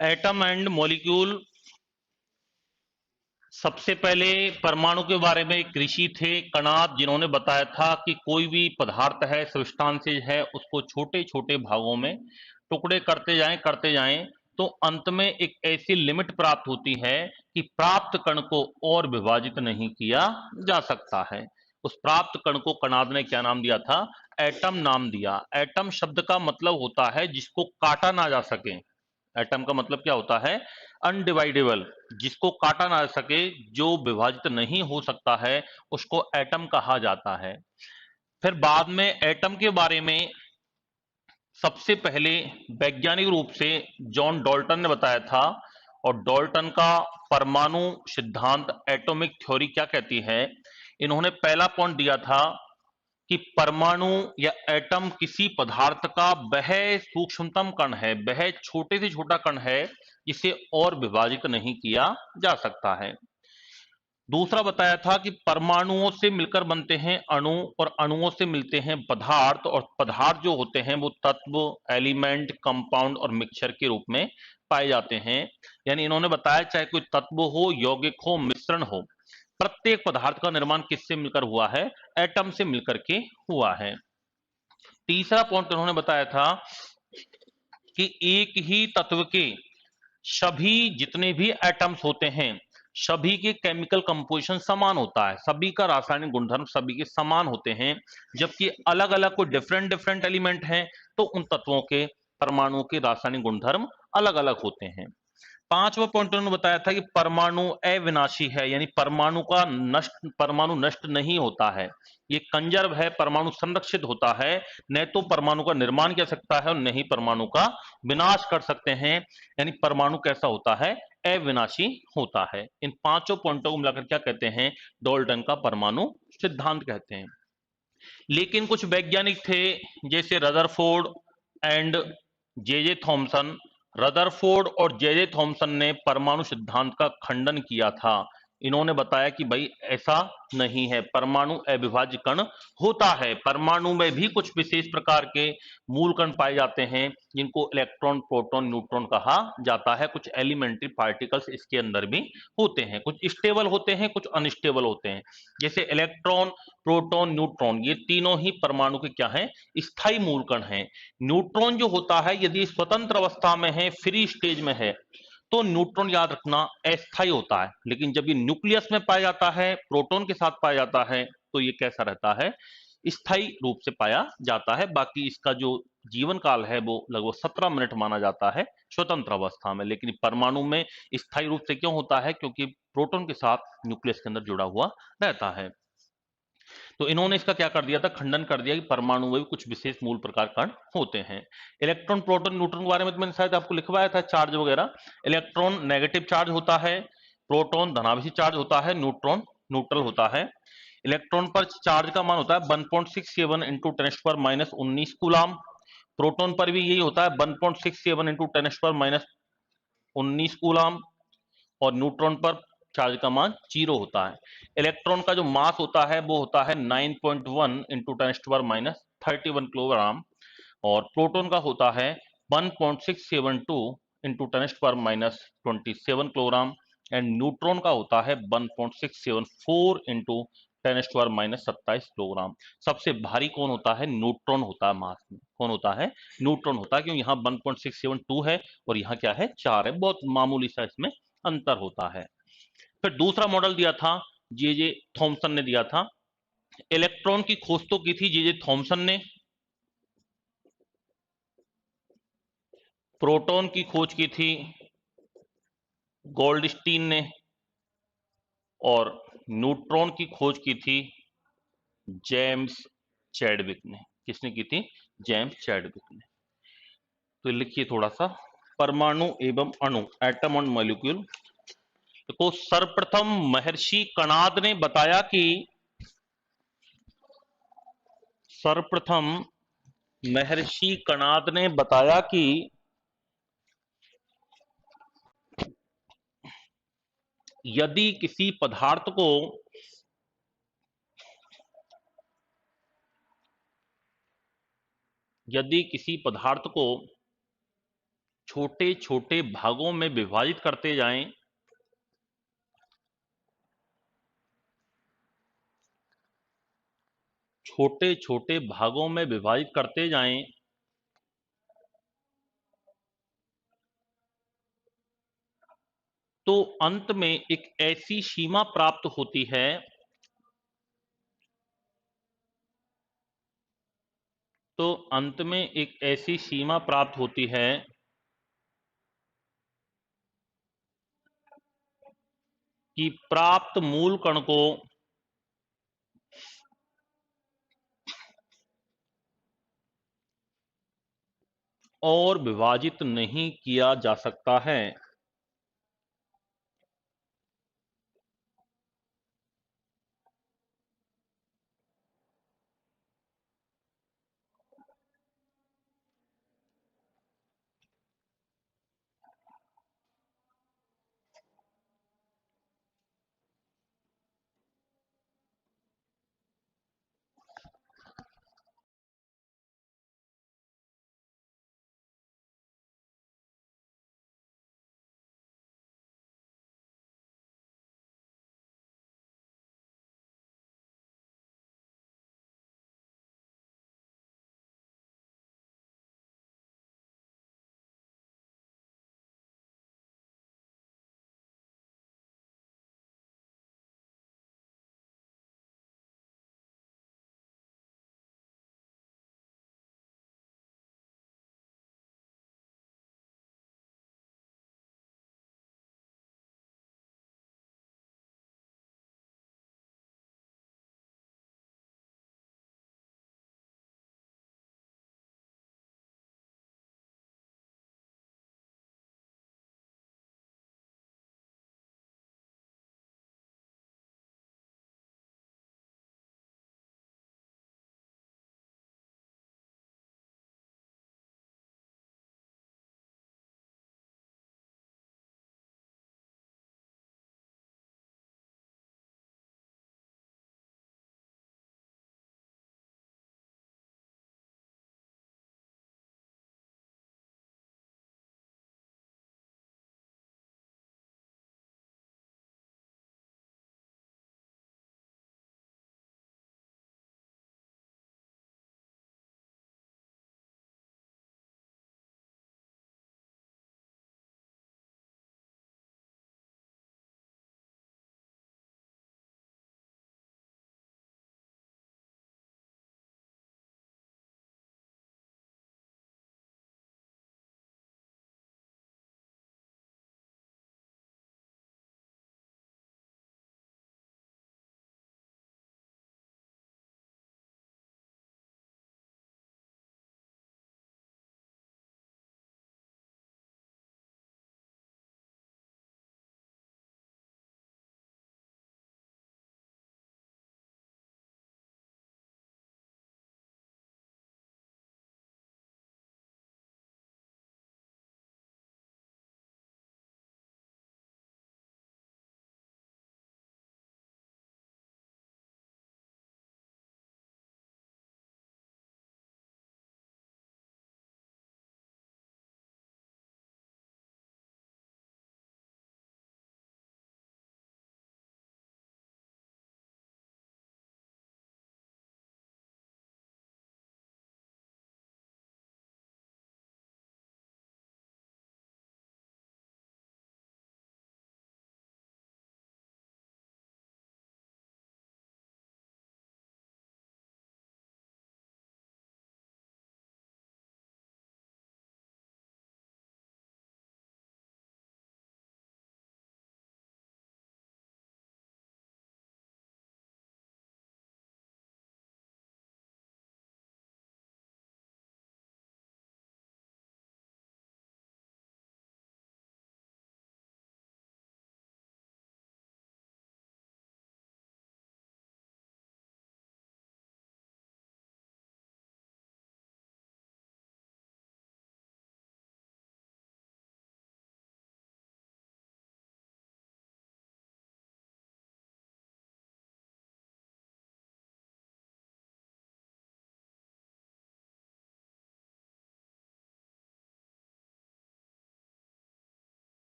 Atom and molecule. सबसे पहले परमाणु के बारे में एक ऋषि थे कणाद, जिन्होंने बताया था कि कोई भी पदार्थ है, सब्सटेंसेज है, उसको छोटे छोटे भागों में टुकड़े करते जाएं तो अंत में एक ऐसी लिमिट प्राप्त होती है कि प्राप्त कण को और विभाजित नहीं किया जा सकता है। उस प्राप्त कण को कणाद ने क्या नाम दिया था? एटम नाम दिया। एटम शब्द का मतलब होता है जिसको काटा ना जा सके। एटम का मतलब क्या होता है? अनडिवाइडेबल, जिसको काटा ना सके, जो विभाजित नहीं हो सकता है, उसको एटम कहा जाता है। फिर बाद में एटम के बारे में सबसे पहले वैज्ञानिक रूप से जॉन डाल्टन ने बताया था। और डाल्टन का परमाणु सिद्धांत, एटॉमिक थ्योरी क्या कहती है? इन्होंने पहला पॉइंट दिया था कि परमाणु या एटम किसी पदार्थ का वह सूक्ष्मतम कण है, वह छोटे से छोटा कण है जिसे और विभाजित नहीं किया जा सकता है। दूसरा बताया था कि परमाणुओं से मिलकर बनते हैं अणु, और अणुओं से मिलते हैं पदार्थ, और पदार्थ जो होते हैं वो तत्व, एलिमेंट, कंपाउंड और मिक्सचर के रूप में पाए जाते हैं। यानी इन्होंने बताया चाहे कोई तत्व हो, यौगिक हो, मिश्रण हो, प्रत्येक पदार्थ का निर्माण किससे मिलकर हुआ है? एटम से मिलकर के हुआ है। तीसरा पॉइंट उन्होंने बताया था कि एक ही तत्व के सभी जितने भी एटम्स होते हैं, सभी के केमिकल कंपोजिशन समान होता है, सभी का रासायनिक गुणधर्म सभी के समान होते हैं। जबकि अलग अलग कोई डिफरेंट डिफरेंट एलिमेंट हैं तो उन तत्वों के, परमाणुओं के रासायनिक गुणधर्म अलग अलग होते हैं। पांचवा पॉइंट उन्होंने बताया था कि परमाणु अविनाशी है, यानी परमाणु नष्ट नहीं होता है, ये कंजर्व है, परमाणु संरक्षित होता है। न तो परमाणु का निर्माण कर सकता है और न ही परमाणु का विनाश कर सकते हैं। यानी परमाणु कैसा होता है? अविनाशी होता है। इन पांचों पॉइंटों को मिलाकर क्या कहते हैं? डाल्टन का परमाणु सिद्धांत कहते हैं। लेकिन कुछ वैज्ञानिक थे जैसे Rutherford and J J Thomson. Rutherford और जे जे थॉमसन ने परमाणु सिद्धांत का खंडन किया था। इन्होंने बताया कि भाई ऐसा नहीं है, परमाणु अविभाज्य कण होता है। परमाणु में भी कुछ विशेष प्रकार के मूल कण पाए जाते हैं जिनको इलेक्ट्रॉन, प्रोटॉन, न्यूट्रॉन कहा जाता है। कुछ एलिमेंट्री पार्टिकल्स इसके अंदर भी होते हैं, कुछ स्टेबल होते हैं, कुछ अनस्टेबल होते हैं। जैसे इलेक्ट्रॉन, प्रोटॉन, न्यूट्रॉन, ये तीनों ही परमाणु के क्या हैं? स्थायी मूलकण हैं। न्यूट्रॉन जो होता है, यदि स्वतंत्र अवस्था में है, फ्री स्टेज में है, तो न्यूट्रॉन याद रखना अस्थायी होता है। लेकिन जब ये न्यूक्लियस में पाया जाता है, प्रोटॉन के साथ पाया जाता है, तो ये कैसा रहता है? स्थायी रूप से पाया जाता है। बाकी इसका जो जीवन काल है वो लगभग 17 मिनट माना जाता है स्वतंत्र अवस्था में। लेकिन परमाणु में स्थायी रूप से क्यों होता है? क्योंकि प्रोटॉन के साथ न्यूक्लियस के अंदर जुड़ा हुआ रहता है। तो इन्होंने इसका क्या कर दिया था? खंडन कर दिया कि परमाणु में भी कुछ विशेष मूल प्रकार कण होते हैं। इलेक्ट्रॉन, प्रोटॉन, न्यूट्रॉन के बारे में तो मैंने शायद आपको लिखवाया था, चार्ज वगैरह। इलेक्ट्रॉन नेगेटिव चार्ज होता है, प्रोटॉन धनावेशी चार्ज होता है, न्यूट्रॉन न्यूट्रल होता है। इलेक्ट्रॉन पर चार्ज का मान होता है 1.67 इंटू 10⁻19 कूलाम। प्रोटॉन पर भी यही होता है 1.67 इंटू 10⁻19 कूलाम। और न्यूट्रॉन पर चार्ज का मान 0 होता है। इलेक्ट्रॉन का जो मास होता है वो होता है 9.1 इंटू 10⁻31 किलोग्राम। और प्रोटॉन का होता है 1.672 इंटू 10⁻27 किलोग्राम। एंड न्यूट्रॉन का होता है 1.674 इंटू 10⁻27 किलोग्राम। सबसे भारी कौन होता है? न्यूट्रॉन होता है मास में। कौन होता है? न्यूट्रॉन होता है, क्योंकि यहाँ 1.672 है और यहाँ क्या है? 4 है। बहुत मामूली सा इसमें अंतर होता है। फिर दूसरा मॉडल दिया था, जे जे थॉमसन ने दिया था। इलेक्ट्रॉन की खोज तो की थी जे जे थॉमसन ने, प्रोटॉन की खोज की थी गोल्डस्टीन ने, और न्यूट्रॉन की खोज की थी जेम्स चैडविक ने। किसने की थी? जेम्स चैडविक ने। तो लिखिए थोड़ा सा, परमाणु एवं अणु, एटम एंड मॉलिक्यूल। देखो, सर्वप्रथम महर्षि कणाद ने बताया कि, सर्वप्रथम महर्षि कणाद ने बताया कि यदि किसी पदार्थ को यदि किसी पदार्थ को छोटे छोटे भागों में विभाजित करते जाएं, छोटे छोटे भागों में विभाजित करते जाएं, तो अंत में एक ऐसी सीमा प्राप्त होती है, तो अंत में एक ऐसी सीमा प्राप्त होती है कि प्राप्त मूल कण को और विभाजित नहीं किया जा सकता है।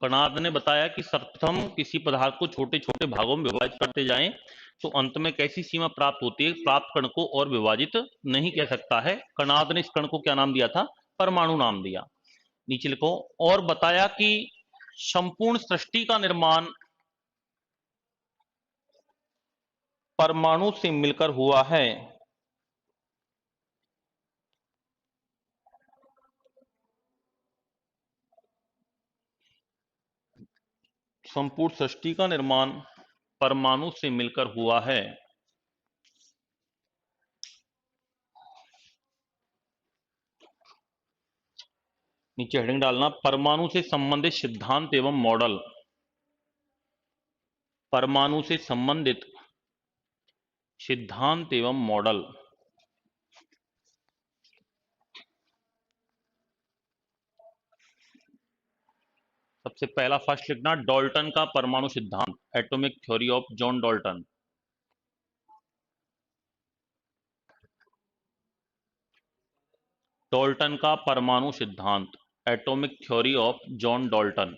कणाद ने बताया कि सर्वप्रथम किसी पदार्थ को छोटे छोटे भागों में विभाजित करते जाएं तो अंत में कैसी सीमा प्राप्त होती है, प्राप्त कण को और विभाजित नहीं कह सकता है। कणाद ने इस कण को क्या नाम दिया था? परमाणु नाम दिया। नीचे लिखो, और बताया कि संपूर्ण सृष्टि का निर्माण परमाणु से मिलकर हुआ है। संपूर्ण सृष्टि का निर्माण परमाणु से मिलकर हुआ है। नीचे हेडिंग डालना, परमाणु से संबंधित सिद्धांत एवं मॉडल। परमाणु से संबंधित सिद्धांत एवं मॉडल। सबसे पहला फर्स्ट लिखना, डाल्टन का परमाणु सिद्धांत, atomic theory of John Dalton. Dalton का परमाणु सिद्धांत, atomic theory of John Dalton.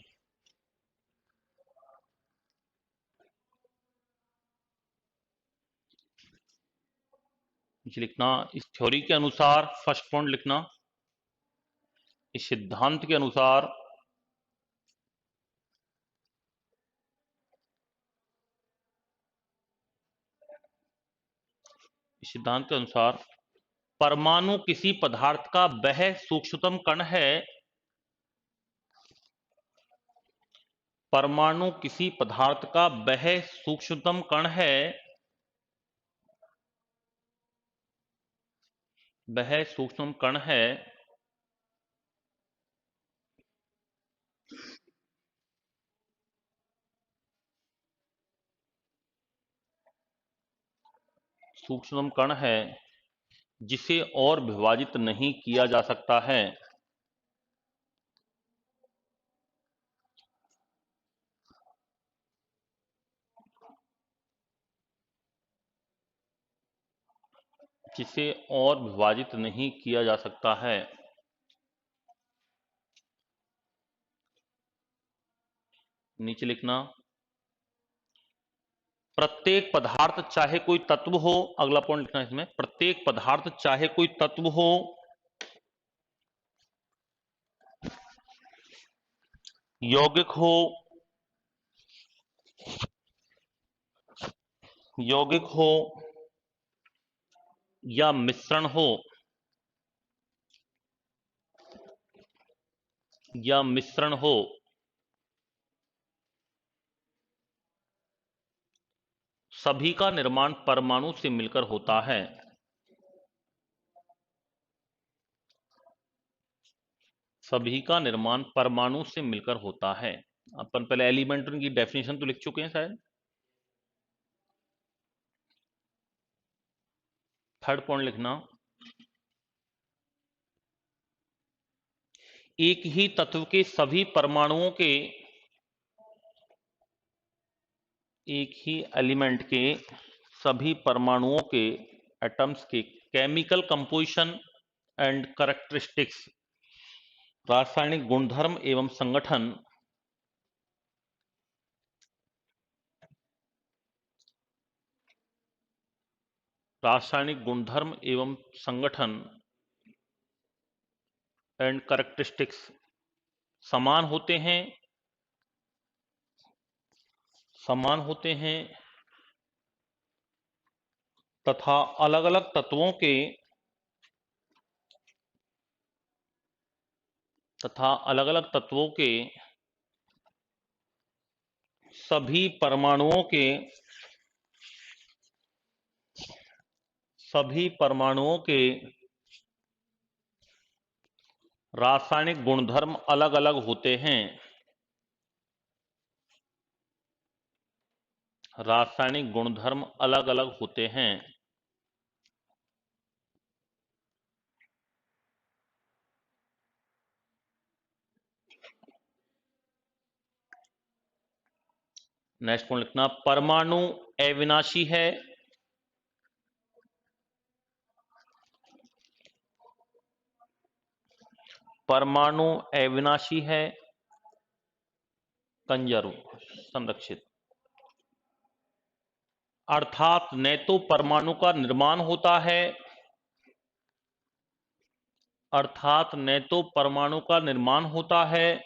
लिखना, इस थ्योरी के अनुसार, फर्स्ट पॉइंट लिखना, इस सिद्धांत के अनुसार सिद्धांत के अनुसार परमाणु किसी पदार्थ का वह सूक्ष्मतम कण है। परमाणु किसी पदार्थ का वह सूक्ष्मतम कण है, वह सूक्ष्म कण है सूक्ष्म कण है जिसे और विभाजित नहीं किया जा सकता है। जिसे और विभाजित नहीं किया जा सकता है। नीचे लिखना, प्रत्येक पदार्थ चाहे कोई तत्व हो, अगला पॉइंट लिखना इसमें, प्रत्येक पदार्थ चाहे कोई तत्व हो, यौगिक हो, यौगिक हो या मिश्रण हो, या मिश्रण हो, सभी का निर्माण परमाणु से मिलकर होता है। सभी का निर्माण परमाणु से मिलकर होता है। अपन पहले एलिमेंट की डेफिनेशन तो लिख चुके हैं शायद। थर्ड पॉइंट लिखना, एक ही तत्व के सभी परमाणुओं के, एक ही एलिमेंट के सभी परमाणुओं के, एटम्स के केमिकल कंपोजिशन एंड कैरेक्टरिस्टिक्स, रासायनिक गुणधर्म एवं संगठन, रासायनिक गुणधर्म एवं संगठन एंड कैरेक्टरिस्टिक्स समान होते हैं, समान होते हैं तथा अलग अलग तत्वों के, तथा अलग अलग तत्वों के सभी परमाणुओं के, सभी परमाणुओं के रासायनिक गुणधर्म अलग अलग होते हैं। रासायनिक गुणधर्म अलग अलग होते हैं। नेक्स्ट पॉइंट लिखना, परमाणु अविनाशी है। परमाणु अविनाशी है। कंजर्व, संरक्षित। अर्थात न तो परमाणु का निर्माण होता है, अर्थात न तो परमाणु का निर्माण होता है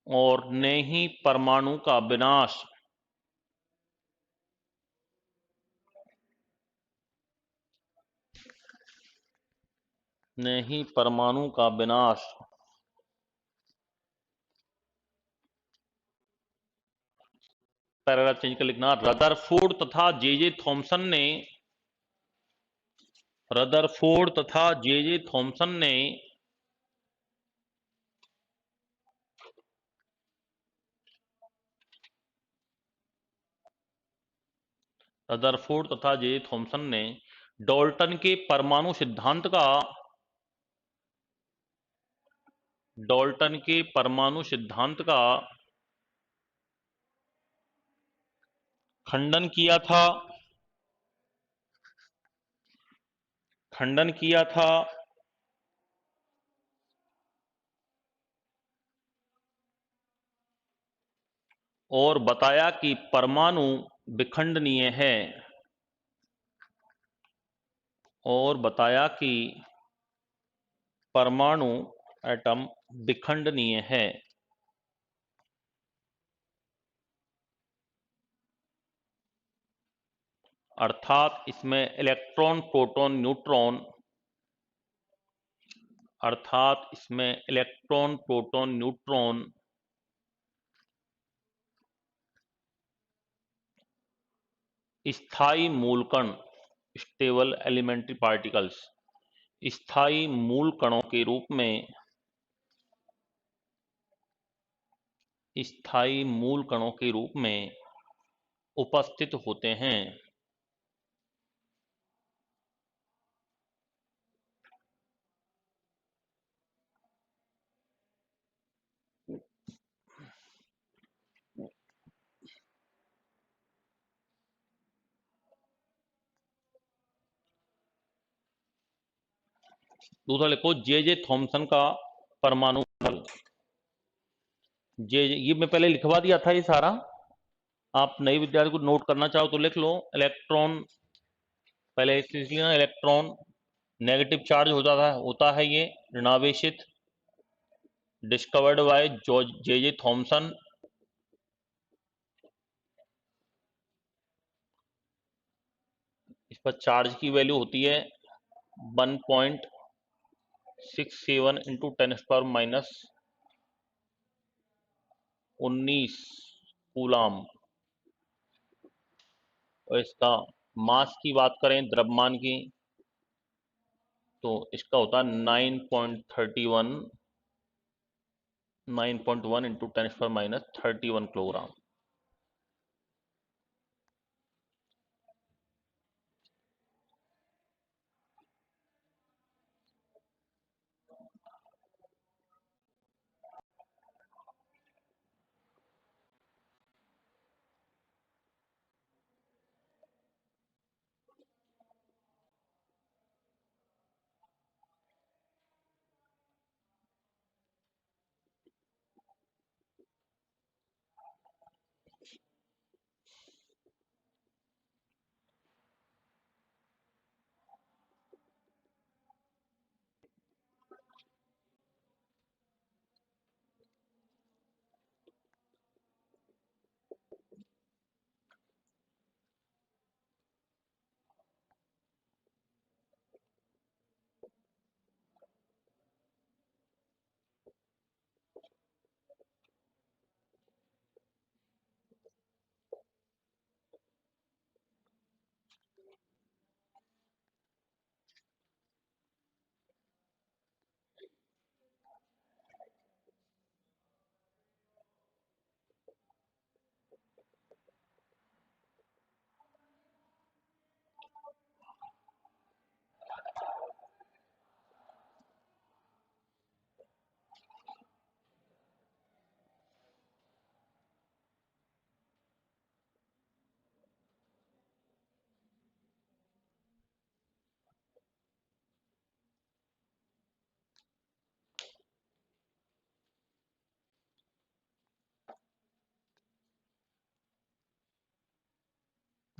और न ही परमाणु का विनाश न ही परमाणु का विनाश पैराग्राफ चेंज कर लिखना। रदरफोर्ड तथा जे थॉमसन ने रदरफोर्ड तथा जे थॉमसन ने रदरफोर्ड तथा जे थॉमसन ने डाल्टन के परमाणु सिद्धांत का डाल्टन के परमाणु सिद्धांत का खंडन किया था खंडन किया था और बताया कि परमाणु विखंडनीय है और बताया कि परमाणु एटम विखंडनीय है। अर्थात इसमें इलेक्ट्रॉन प्रोटॉन न्यूट्रॉन अर्थात इसमें इलेक्ट्रॉन प्रोटॉन न्यूट्रॉन स्थायी मूलकण स्टेबल एलिमेंट्री पार्टिकल्स स्थायी मूल कणों के रूप में स्थायी मूल कणों के रूप में उपस्थित होते हैं। दूसरा लिखो जे थॉमसन का परमाणु मॉडल। ये मैं पहले लिखवा दिया था ये सारा, आप नए विद्यार्थी को नोट करना चाहो तो लिख लो। इलेक्ट्रॉन पहले इसलिए ना, इलेक्ट्रॉन नेगेटिव चार्ज होता है ये ऋणावेशित, डिस्कवर्ड बाय जे थॉमसन। इस पर चार्ज की वैल्यू होती है 1.67 इंटू 10⁻19 कूलाम। और इसका मास की बात करें, द्रव्यमान की, तो इसका होता है 9.1 इंटू 10⁻31 किलोग्राम।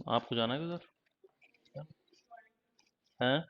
आपको जाना है उधर? हैं?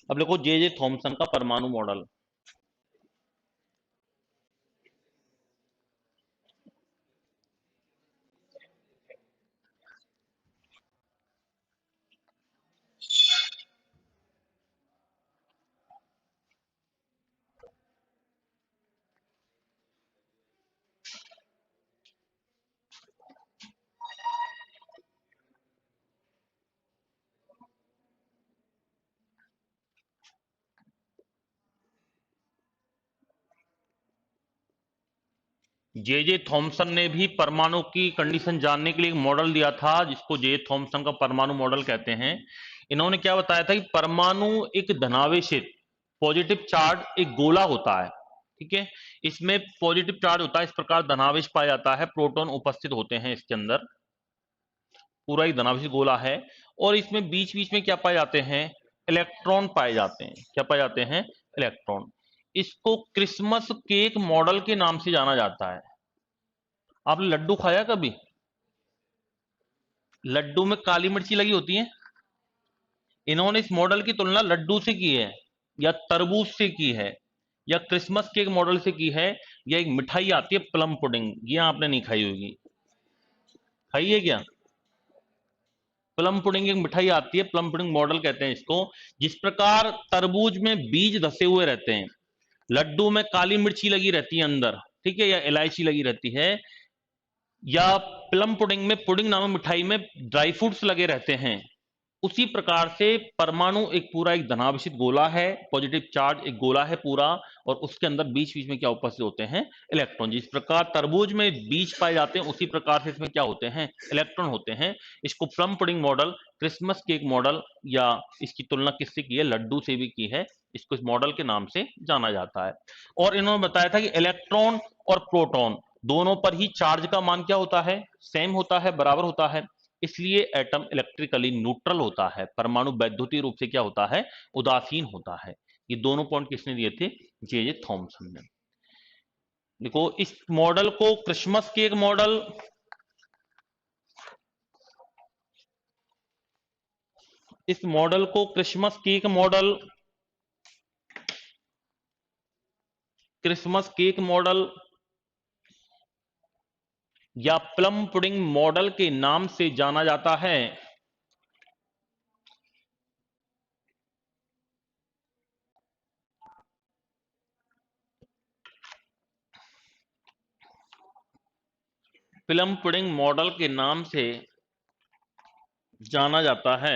अब देखो जे थॉमसन का परमाणु मॉडल। जे थॉमसन ने भी परमाणु की कंडीशन जानने के लिए एक मॉडल दिया था, जिसको जे थॉमसन का परमाणु मॉडल कहते हैं। इन्होंने क्या बताया था कि परमाणु एक धनावेशित पॉजिटिव चार्ज एक गोला होता है, ठीक है। इसमें पॉजिटिव चार्ज होता है, इस प्रकार धनावेश पाया जाता है, प्रोटॉन उपस्थित होते हैं इसके अंदर, पूरा एक धनावेशित गोला है। और इसमें बीच बीच में क्या पाए जाते हैं? इलेक्ट्रॉन पाए जाते हैं। क्या पाए जाते हैं? इलेक्ट्रॉन। इसको क्रिसमस केक मॉडल के नाम से जाना जाता है। आपने लड्डू खाया कभी? लड्डू में काली मिर्ची लगी होती है। इन्होंने इस मॉडल की तुलना लड्डू से की है, या तरबूज से की है, या क्रिसमस केक मॉडल से की है, या एक मिठाई आती है प्लम पुडिंग, ये आपने नहीं खाई होगी। खाई है क्या? प्लम पुडिंग एक मिठाई आती है, प्लम पुडिंग मॉडल कहते हैं इसको। जिस प्रकार तरबूज में बीज धसे हुए रहते हैं, लड्डू में काली मिर्ची लगी रहती है अंदर, ठीक है, या इलायची लगी रहती है, या प्लम पुडिंग में, पुडिंग नामक मिठाई में ड्राई फ्रूट्स लगे रहते हैं, उसी प्रकार से परमाणु एक पूरा एक धनावेशित गोला है, पॉजिटिव चार्ज एक गोला है पूरा, और उसके अंदर बीच बीच में क्या उपस्थित होते हैं? इलेक्ट्रॉन। जिस प्रकार तरबूज में बीज पाए जाते हैं, उसी प्रकार से इसमें क्या होते हैं? इलेक्ट्रॉन होते हैं। इसको plum pudding model, Christmas cake model, या इसकी तुलना किससे की है? लड्डू से भी की है। इसको इस मॉडल के नाम से जाना जाता है। और इन्होंने बताया था कि इलेक्ट्रॉन और प्रोटॉन दोनों पर ही चार्ज का मान क्या होता है? सेम होता है, बराबर होता है। इसलिए एटम इलेक्ट्रिकली न्यूट्रल होता है, परमाणु वैद्युतीय रूप से क्या होता है? उदासीन होता है। ये दोनों पॉइंट किसने दिए थे? जे थॉमसन ने। देखो, इस मॉडल को क्रिसमस केक मॉडल, इस मॉडल को Christmas cake model, Christmas cake model या प्लम पुडिंग मॉडल के नाम से जाना जाता है। प्लम पुडिंग मॉडल के नाम से जाना जाता है।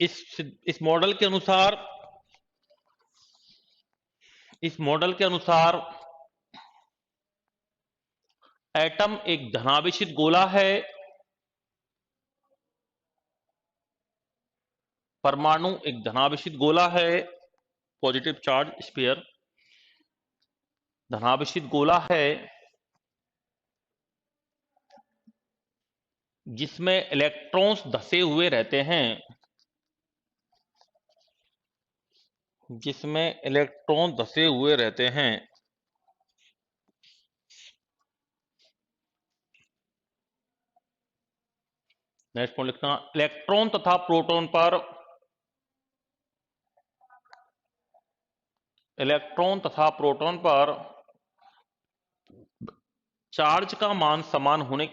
इस मॉडल के अनुसार, इस मॉडल के अनुसार एटम एक धनावेशित गोला है, परमाणु एक धनावेशित गोला है, पॉजिटिव चार्ज स्फीयर धनावेशित गोला है, जिसमें इलेक्ट्रॉन्स धसे हुए रहते हैं, जिसमें इलेक्ट्रॉन धसे हुए रहते हैं। नेक्स्ट पॉइंट लिखना, इलेक्ट्रॉन तथा प्रोटॉन पर चार्ज का मान समान होने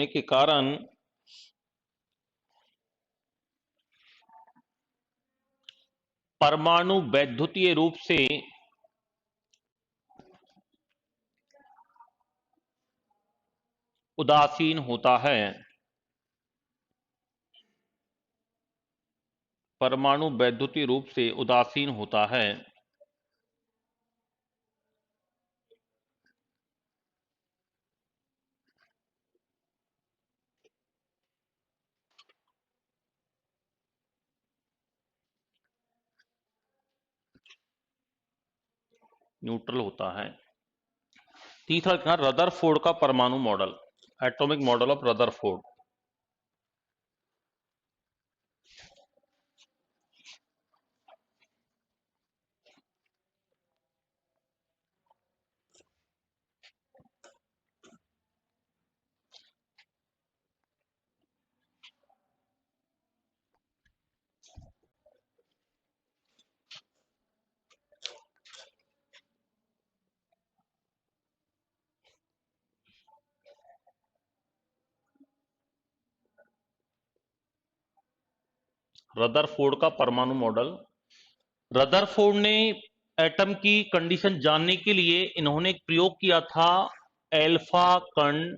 के कारण परमाणु वैद्युतीय रूप से उदासीन होता है। परमाणु वैद्युतीय रूप से उदासीन होता है। न्यूट्रल होता है। तीसरा लिखना, रदरफोर्ड का परमाणु model, atomic model of Rutherford. Rutherford का परमाणु मॉडल। रदरफोर्ड ने एटम की कंडीशन जानने के लिए इन्होंने एक प्रयोग किया था, एल्फा कण,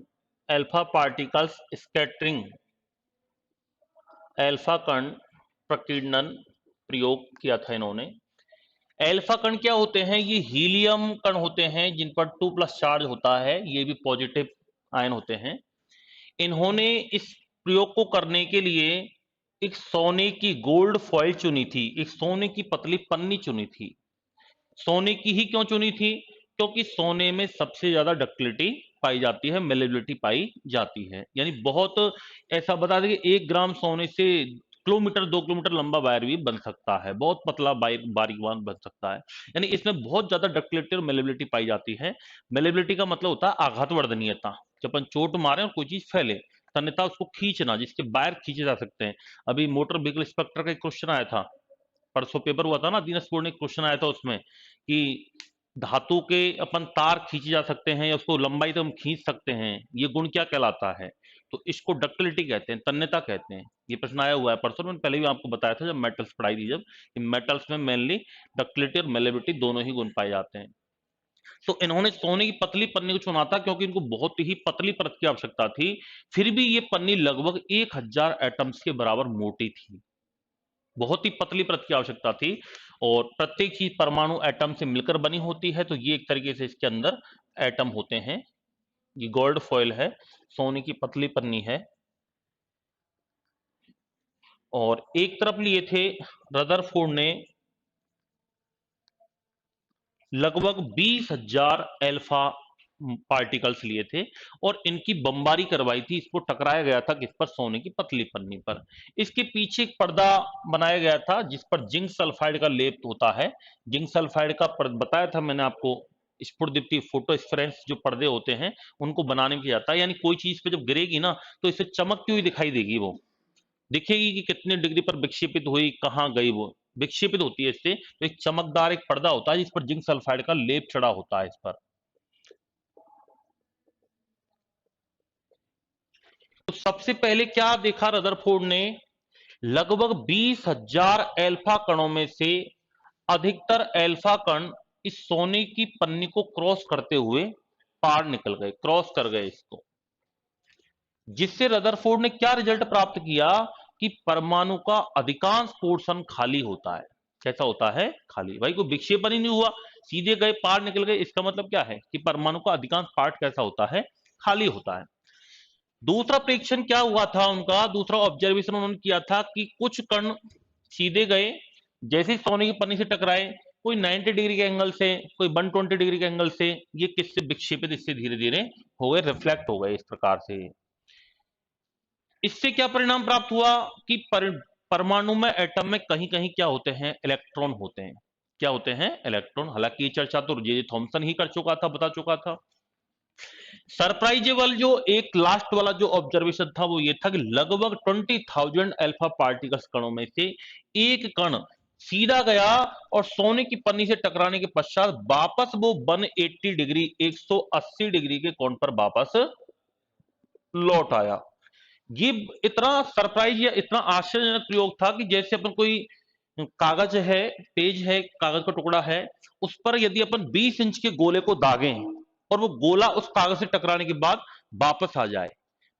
एल्फा पार्टिकल्स स्कैटरिंग, एल्फा कण प्रकीर्णन प्रयोग किया था इन्होंने। एल्फा कण क्या होते हैं? ये हीलियम कण होते हैं जिन पर 2+ चार्ज होता है, ये भी पॉजिटिव आयन होते हैं। इन्होंने इस प्रयोग को करने के लिए एक सोने की गोल्ड फॉइल चुनी थी, एक सोने की पतली पन्नी चुनी थी। सोने की ही क्यों चुनी थी? क्योंकि सोने में सबसे ज्यादा डक्टिलिटी पाई जाती है, मेलेबिलिटी पाई जाती है। यानी बहुत, ऐसा बता दें कि 1 ग्राम सोने से किलोमीटर 2 किलोमीटर लंबा वायर भी बन सकता है, बहुत पतला बारीक वायर बन सकता है। यानी इसमें बहुत ज्यादा डक्टिलिटी और मेलेबिलिटी पाई जाती है। मेलेबिलिटी का मतलब होता है आघात वर्धनीयता, जब अपन चोट मारे और कोई चीज फैले, तन्यता उसको खींचना, जिसके वायर खींचे जा सकते हैं। अभी मोटर व्हीकल इंस्पेक्टर का एक क्वेश्चन आया था, परसों पेपर हुआ था ना, दिनेश बोर्ड ने क्वेश्चन आया था उसमें कि धातु के अपन तार खींचे जा सकते हैं या उसको लंबाई तो हम खींच सकते हैं, ये गुण क्या कहलाता है? तो इसको डक्टिलिटी कहते हैं, तन्यता कहते हैं। ये प्रश्न आया हुआ है परसों, मैंने पहले भी आपको बताया था जब मेटल्स पढ़ाई थी, जब कि मेटल्स में मेनली डक्टिलिटी और मेलेबिलिटी दोनों ही गुण पाए जाते हैं। तो इन्होंने सोने की पतली पन्नी को चुना था क्योंकि इनको बहुत ही पतली परत की आवश्यकता थी। फिर भी ये पन्नी लगभग 1000 एटम्स के बराबर मोटी थी, बहुत ही पतली परत की आवश्यकता थी। और प्रत्येक चीज परमाणु एटम से मिलकर बनी होती है, तो ये एक तरीके से इसके अंदर एटम होते हैं। ये गोल्ड फॉइल है, सोने की पतली पन्नी है। और एक तरफ लिए थे रदरफोर्ड ने लगभग 20,000 एल्फा पार्टिकल्स लिए थे और इनकी बमबारी करवाई थी, इसको टकराया गया था किस पर? सोने की पतली पन्नी पर। इसके पीछे एक पर्दा बनाया गया था जिस पर जिंक सल्फाइड का लेप होता है। जिंक सल्फाइड का बताया था मैंने आपको, स्फुरदीप्ति फोटोस्फेरेंस जो पर्दे होते हैं उनको बनाने में किया जाता है। यानी कोई चीज पे जब गिरेगी ना तो इसे चमकती हुई दिखाई देगी, वो दिखेगी कि कितने डिग्री पर विक्षेपित हुई, कहां गई, वो विक्षेपित होती है इससे। तो एक चमकदार एक पर्दा होता है जिस पर जिंक सल्फाइड का लेप चढ़ा होता है इस पर। तो सबसे पहले क्या देखा रदरफोर्ड ने? लगभग 20,000 एल्फा कणों में से अधिकतर एल्फा कण इस सोने की पन्नी को क्रॉस करते हुए पार निकल गए, क्रॉस कर गए इसको। जिससे रदरफोर्ड ने क्या रिजल्ट प्राप्त किया कि परमाणु का अधिकांश पोर्शन खाली होता है। कैसा होता है? खाली। भाई कोई विक्षेपण ही नहीं हुआ, सीधे गए पार निकल गए, इसका मतलब क्या है कि परमाणु का अधिकांश पार्ट कैसा होता है? खाली होता है। दूसरा प्रेक्षण क्या हुआ था उनका, दूसरा ऑब्जर्वेशन उन्होंने किया था कि कुछ कण सीधे गए, जैसे ही सोने की पन्नी से टकराए, कोई 90 डिग्री के एंगल से, कोई 120 डिग्री के एंगल से, ये किससे विक्षेपित, इससे धीरे धीरे हो गए, रिफ्लेक्ट हो गए इस प्रकार से। इससे क्या परिणाम प्राप्त हुआ कि परमाणु में, एटम में कहीं कहीं क्या होते हैं? इलेक्ट्रॉन होते हैं। क्या होते हैं? इलेक्ट्रॉन। हालांकि ये चर्चा तो जे थॉमसन ही कर चुका था, बता चुका था। सरप्राइजेबल जो एक लास्ट वाला जो ऑब्जर्वेशन था वो ये था कि लगभग 20,000 अल्फा पार्टिकल्स कणों में से एक कण सीधा गया और सोने की पन्नी से टकराने के पश्चात वापस वो 180 डिग्री 180 डिग्री के कोण पर वापस लौट आया। ये इतना सरप्राइज या इतना आश्चर्यजनक प्रयोग था कि जैसे अपन कोई कागज है, पेज है, कागज का टुकड़ा है, उस पर यदि अपन 20 इंच के गोले को दागें और वो गोला उस कागज से टकराने के बाद वापस आ जाए।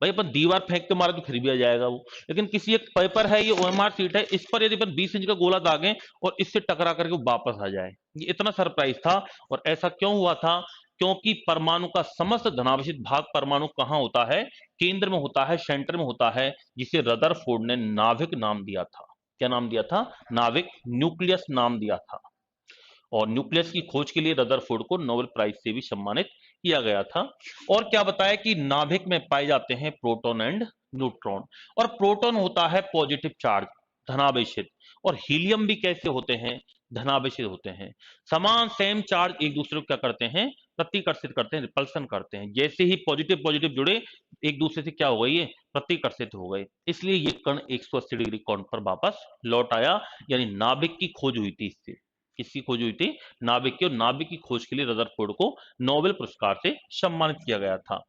भाई अपन दीवार फेंक के मारे तो फिर भी आ जाएगा वो, लेकिन किसी एक पेपर है, ये ओएमआर सीट है, इस पर यदि अपन 20 इंच का गोला दागें और इससे टकरा करके वो वापस आ जाए, ये इतना सरप्राइज था। और ऐसा क्यों हुआ था? क्योंकि परमाणु का समस्त धनावेशित भाग परमाणु कहां होता है? केंद्र में होता है, सेंटर में होता है, जिसे रदरफोर्ड ने नाभिक नाम दिया था। क्या नाम दिया था? नाभिक, न्यूक्लियस नाम दिया था। और न्यूक्लियस की खोज के लिए रदरफोर्ड को नोबेल प्राइज से भी सम्मानित किया गया था। और क्या बताया कि नाभिक में पाए जाते हैं प्रोटॉन एंड न्यूट्रॉन। और प्रोटॉन होता है पॉजिटिव चार्ज, धनावेशित। और हीलियम भी कैसे होते हैं? धनावेशित होते हैं। समान सेम चार्ज एक दूसरे को क्या करते हैं? प्रतिकर्षित करते हैं, रिपल्सन करते हैं। जैसे ही पॉजिटिव पॉजिटिव जुड़े, एक दूसरे से क्या हो गई? ये प्रतिकर्षित हो गए। इसलिए ये कण 180 डिग्री कोण पर वापस लौट आया। यानी नाभिक की खोज हुई थी इससे। किसकी खोज हुई थी? नाभिक की। और नाभिक की खोज के लिए रदरफोर्ड को नोबेल पुरस्कार से सम्मानित किया गया था।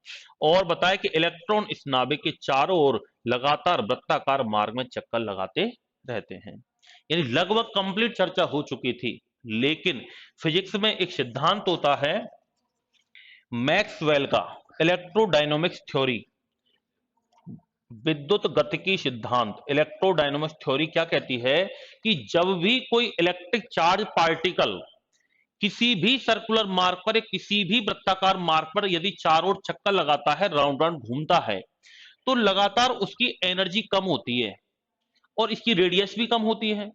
और बताया कि इलेक्ट्रॉन इस नाभिक के चारों ओर लगातार वृत्ताकार मार्ग में चक्कर लगाते रहते हैं। यानी लगभग कंप्लीट चर्चा हो चुकी थी। लेकिन फिजिक्स में एक सिद्धांत होता है मैक्सवेल का, इलेक्ट्रोडायनामिक्स थ्योरी, विद्युत गतिकी सिद्धांत। इलेक्ट्रोडायनामिक्स थ्योरी क्या कहती है कि जब भी कोई इलेक्ट्रिक चार्ज पार्टिकल किसी भी सर्कुलर मार्ग पर, किसी भी वृत्ताकार मार्ग पर यदि चारों ओर चक्कर लगाता है, राउंड राउंड घूमता है, तो लगातार उसकी एनर्जी कम होती है और इसकी रेडियस भी कम होती है।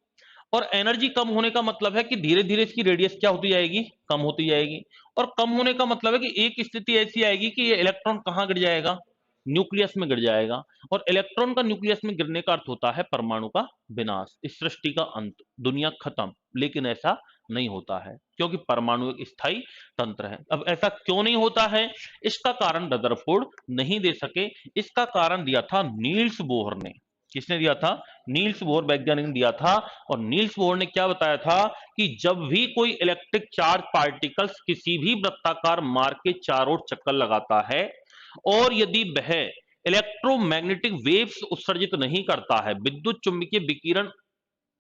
और एनर्जी कम होने का मतलब है कि धीरे धीरे इसकी रेडियस क्या होती जाएगी? कम होती जाएगी। और कम होने का मतलब है कि एक स्थिति ऐसी आएगी कि ये इलेक्ट्रॉन कहां गिर जाएगा? न्यूक्लियस में गिर जाएगा। और इलेक्ट्रॉन का न्यूक्लियस में गिरने का अर्थ होता है परमाणु का विनाश, इस सृष्टि का अंत, दुनिया खत्म। लेकिन ऐसा नहीं होता है, क्योंकि परमाणु एक स्थायी तंत्र है। अब ऐसा क्यों नहीं होता है? इसका कारण रदरफोर्ड नहीं दे सके। इसका कारण दिया था नील्स बोहर ने। किसने दिया था? नील्स बोहर वैज्ञानिक ने दिया था। और नील्स बोहर ने क्या बताया था कि जब भी कोई इलेक्ट्रिक चार्ज पार्टिकल्स किसी भी वृत्ताकार मार्ग के चारों ओर चक्कर लगाता है और यदि वह इलेक्ट्रोमैग्नेटिक वेव्स उत्सर्जित नहीं करता है, विद्युत चुंबकीय विकिरण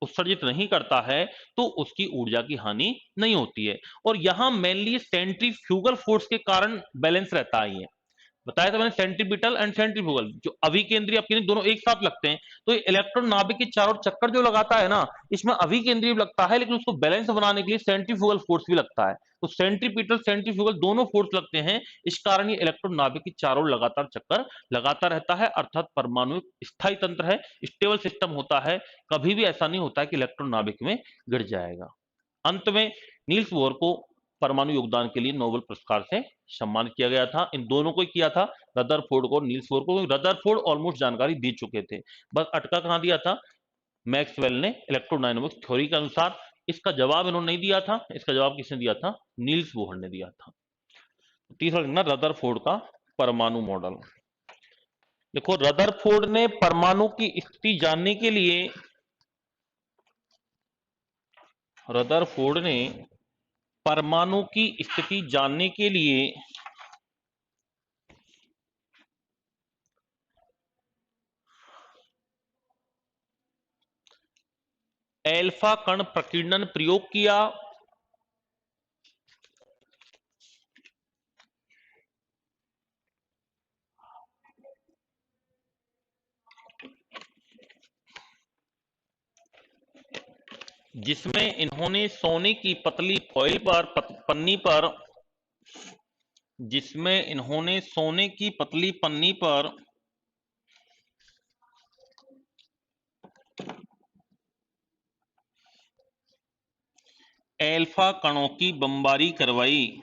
उत्सर्जित नहीं करता है, तो उसकी ऊर्जा की हानि नहीं होती है। और यहां मेनली सेंट्रीफ्यूगल फोर्स के कारण बैलेंस रहता है। ये बताया था मैंने, सेंट्रीपिटल एंड सेंट्रीफ्यूगल, जो अभिकेंद्रीय अपकेंद्रीय दोनों एक साथ लगते हैं। तो इलेक्ट्रॉन नाभिक के चारों चक्कर जो लगाता है ना, इसमें अभिकेंद्रीय लगता है, लेकिन उसको बैलेंस बनाने के लिए सेंट्रीफ्यूगल फोर्स भी लगता है। तो सेंट्रीपिटल सेंट्रीफ्यूगल दोनों फोर्स लगते हैं। इस कारण ये इलेक्ट्रॉन नाभिक के चारों लगातार चक्कर लगाता रहता है। अर्थात परमाणु स्थायी तंत्र है, स्टेबल सिस्टम होता है। कभी भी ऐसा नहीं होता है कि इलेक्ट्रॉन नाभिक में गिर जाएगा। अंत में नील्स बोहर को परमाणु योगदान के लिए नोबेल पुरस्कार से सम्मानित किया गया था। इन दोनों को ही किया था, रदरफोर्ड को और नील्स बोहर को। रदरफोर्ड ऑलमोस्ट जानकारी दे चुके थे, बस अटका कहां दिया था? मैक्सवेल ने इलेक्ट्रोडायनामिक्स थ्योरी के अनुसार। इसका जवाब इन्होंने नहीं दिया था, इसका जवाब किसने दिया था? नील्स बोहर ने दिया था। तीसरा लिखना रदरफोर्ड का परमाणु मॉडल। देखो, रदरफोर्ड ने परमाणु की स्थिति जानने के लिए, रदरफोर्ड ने परमाणु की स्थिति जानने के लिए एल्फा कण प्रकीर्णन प्रयोग किया। जिसमें इन्होंने सोने की पतली फॉइल पर, पन्नी पर, जिसमें इन्होंने सोने की पतली पन्नी पर एल्फा कणों की बमबारी करवाई।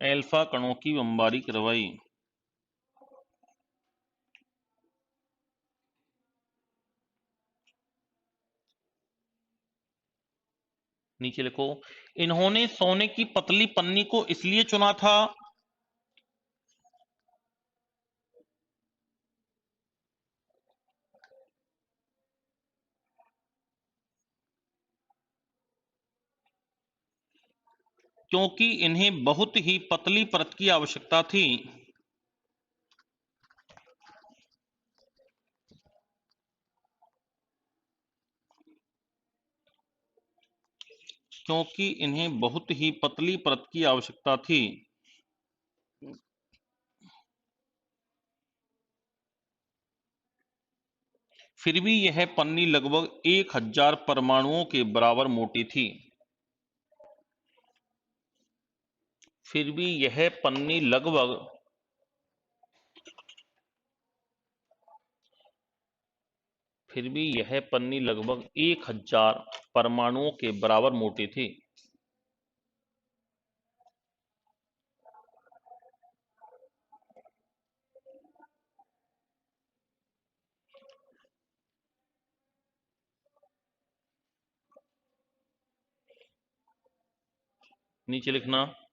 अल्फा कणों की बमबारी करवाई। नीचे लिखो, इन्होंने सोने की पतली पन्नी को इसलिए चुना था क्योंकि इन्हें बहुत ही पतली परत की आवश्यकता थी। क्योंकि इन्हें बहुत ही पतली परत की आवश्यकता थी। फिर भी यह पन्नी लगभग 1000 परमाणुओं के बराबर मोटी थी। फिर भी यह पन्नी लगभग 1000 परमाणुओं के बराबर मोटी थी। नीचे लिखना,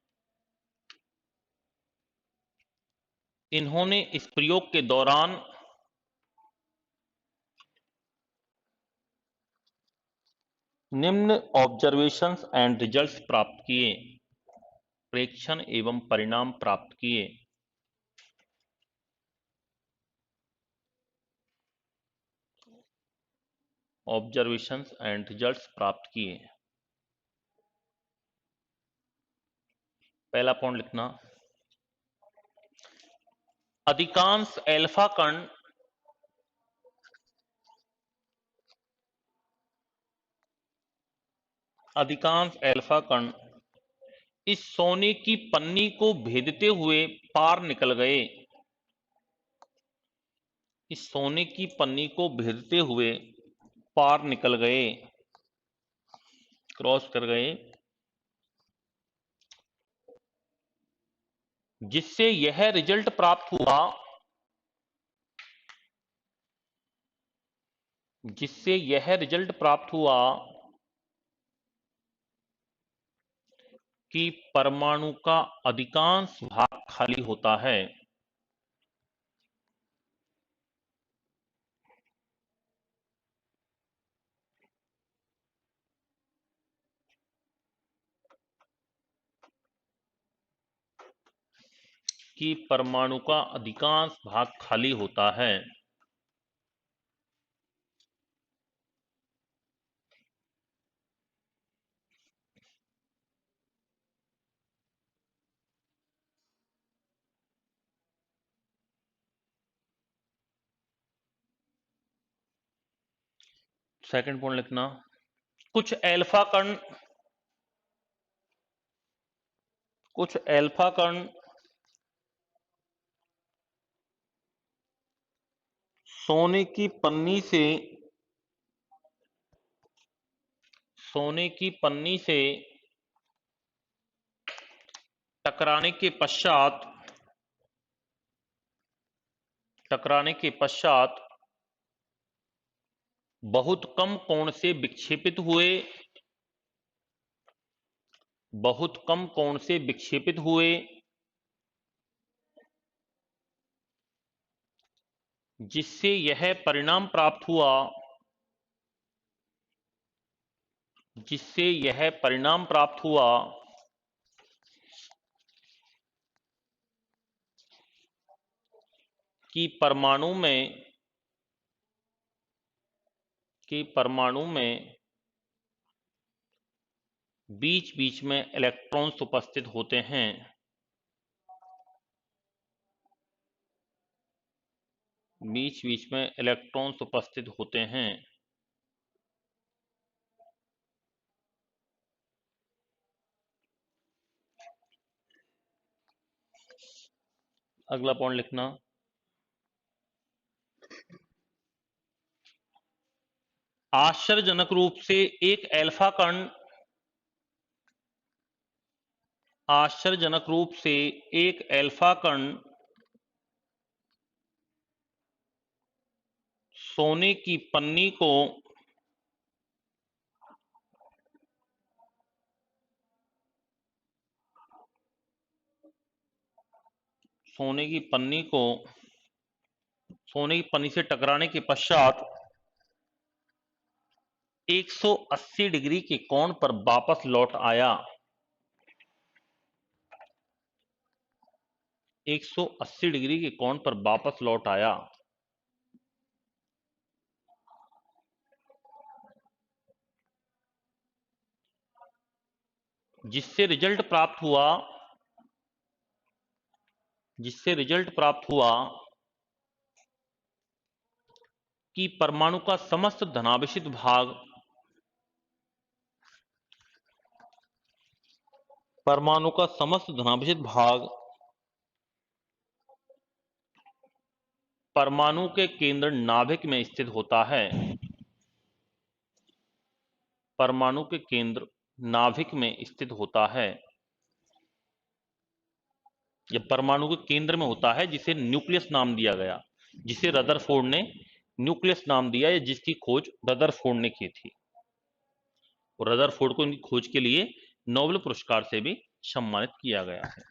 इन्होंने इस प्रयोग के दौरान निम्न ऑब्जर्वेशंस एंड रिजल्ट्स प्राप्त किए। प्रेक्षण एवं परिणाम प्राप्त किए। ऑब्जर्वेशंस एंड रिजल्ट्स प्राप्त किए। पहला पॉइंट लिखना, अधिकांश अल्फा कण इस सोने की पन्नी को भेदते हुए पार निकल गए। इस सोने की पन्नी को भेदते हुए पार निकल गए, क्रॉस कर गए, जिससे यह रिजल्ट प्राप्त हुआ कि परमाणु का अधिकांश भाग खाली होता है। कि परमाणु का अधिकांश भाग खाली होता है। सेकंड पॉइंट लिखना, कुछ अल्फा कण सोने की पन्नी से टकराने के पश्चात बहुत कम कोण से विक्षेपित हुए, जिससे यह परिणाम प्राप्त हुआ कि परमाणु में बीच बीच में इलेक्ट्रॉन्स उपस्थित होते हैं। बीच बीच में इलेक्ट्रॉन्स उपस्थित होते हैं। अगला पॉइंट लिखना, आश्चर्यजनक रूप से एक अल्फा कण आश्चर्यजनक रूप से एक अल्फा कण सोने की पन्नी को सोने की पन्नी को सोने की पन्नी से टकराने के पश्चात 180 डिग्री के कोण पर वापस लौट आया। 180 डिग्री के कोण पर वापस लौट आया। जिससे रिजल्ट प्राप्त हुआ कि परमाणु का समस्त धनावेशित भाग परमाणु के केंद्र नाभिक में स्थित होता है। परमाणु के केंद्र नाभिक में स्थित होता है। यह परमाणु के केंद्र में होता है, जिसे न्यूक्लियस नाम दिया गया, जिसे रदरफोर्ड ने न्यूक्लियस नाम दिया, या जिसकी खोज रदरफोर्ड ने की थी। और रदरफोर्ड को इनकी खोज के लिए नोबेल पुरस्कार से भी सम्मानित किया गया है।